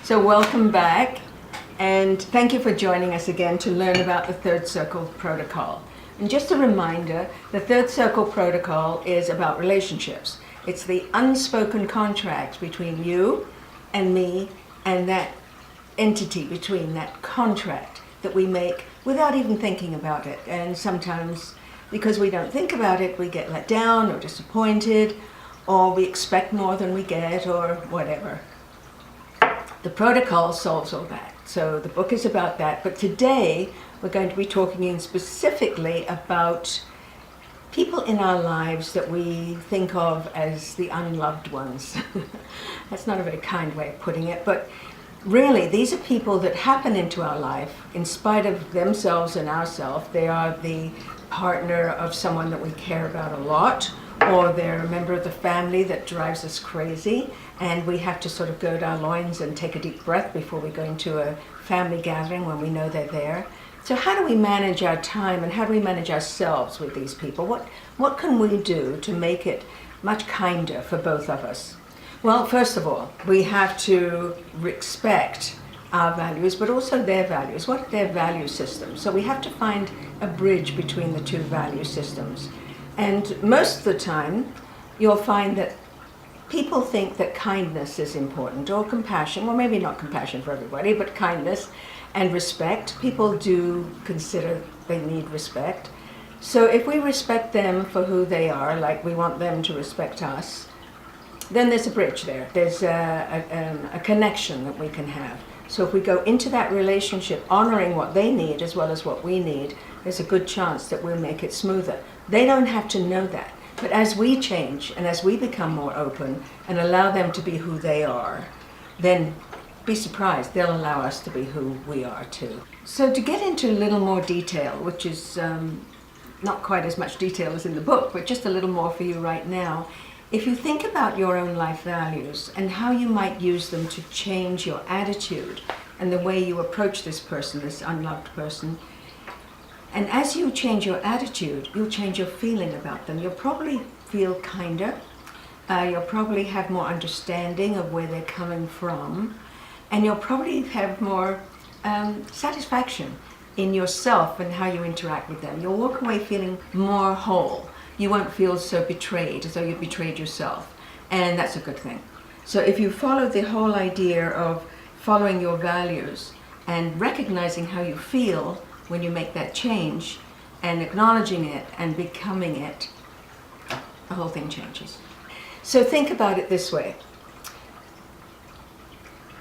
So welcome back, and thank you for joining us again to learn about the Third Circle Protocol. And just a reminder, the Third Circle Protocol is about relationships. It's the unspoken contract between you and me and that entity between, that contract that we make without even thinking about it. And sometimes, because we don't think about it, we get let down or disappointed, or we expect more than we get, or whatever. The protocol solves all that. So the book is about that. But today we're going to be talking specifically about people in our lives that we think of as the unloved ones. That's not a very kind way of putting it, but really these are people that happen into our life in spite of themselves and ourselves. They are the partner of someone that we care about a lot, or they're a member of the family that drives us crazy, and we have to sort of gird our loins and take a deep breath before we go into a family gathering when we know they're there. So how do we manage our time, and how do we manage ourselves with these people? What can we do to make it much kinder for both of us? Well, first of all, we have to respect our values, but also their values. What are their value systems? So we have to find a bridge between the two value systems. And most of the time, you'll find that people think that kindness is important, or compassion. Well, maybe not compassion for everybody, but kindness and respect. People do consider they need respect. So if we respect them for who they are, like we want them to respect us, then there's a bridge there. There's a connection that we can have. So if we go into that relationship honoring what they need as well as what we need, there's a good chance that we'll make it smoother. They don't have to know that. But as we change and as we become more open and allow them to be who they are, then be surprised, they'll allow us to be who we are too. So to get into a little more detail, which is not quite as much detail as in the book, but just a little more for you right now, if you think about your own life values and how you might use them to change your attitude and the way you approach this person, this unloved person, and as you change your attitude, you'll change your feeling about them. You'll probably feel kinder. You'll probably have more understanding of where they're coming from. And you'll probably have more satisfaction in yourself and how you interact with them. You'll walk away feeling more whole. You won't feel so betrayed, as though you betrayed yourself. And that's a good thing. So if you follow the whole idea of following your values and recognizing how you feel when you make that change, and acknowledging it and becoming it, the whole thing changes. So think about it this way.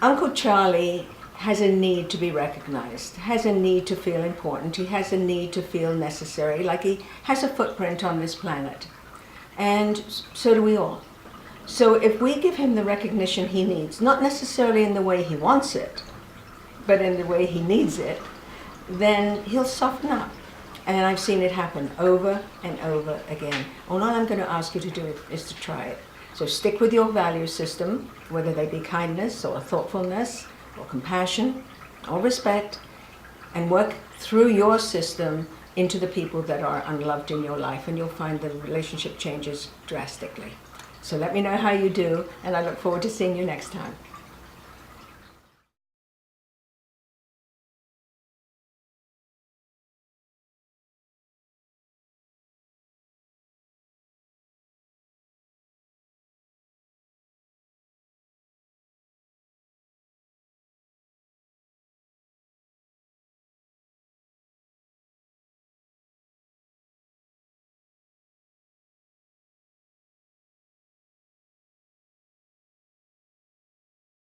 Uncle Charlie has a need to be recognized, has a need to feel important, he has a need to feel necessary, like he has a footprint on this planet. And so do we all. So if we give him the recognition he needs, not necessarily in the way he wants it, but in the way he needs it, then he'll soften up. And I've seen it happen over and over again. All I'm going to ask you to do is to try it. So stick with your value system, whether they be kindness or thoughtfulness or compassion or respect, and work through your system into the people that are unloved in your life, and you'll find the relationship changes drastically. So let me know how you do, and I look forward to seeing you next time.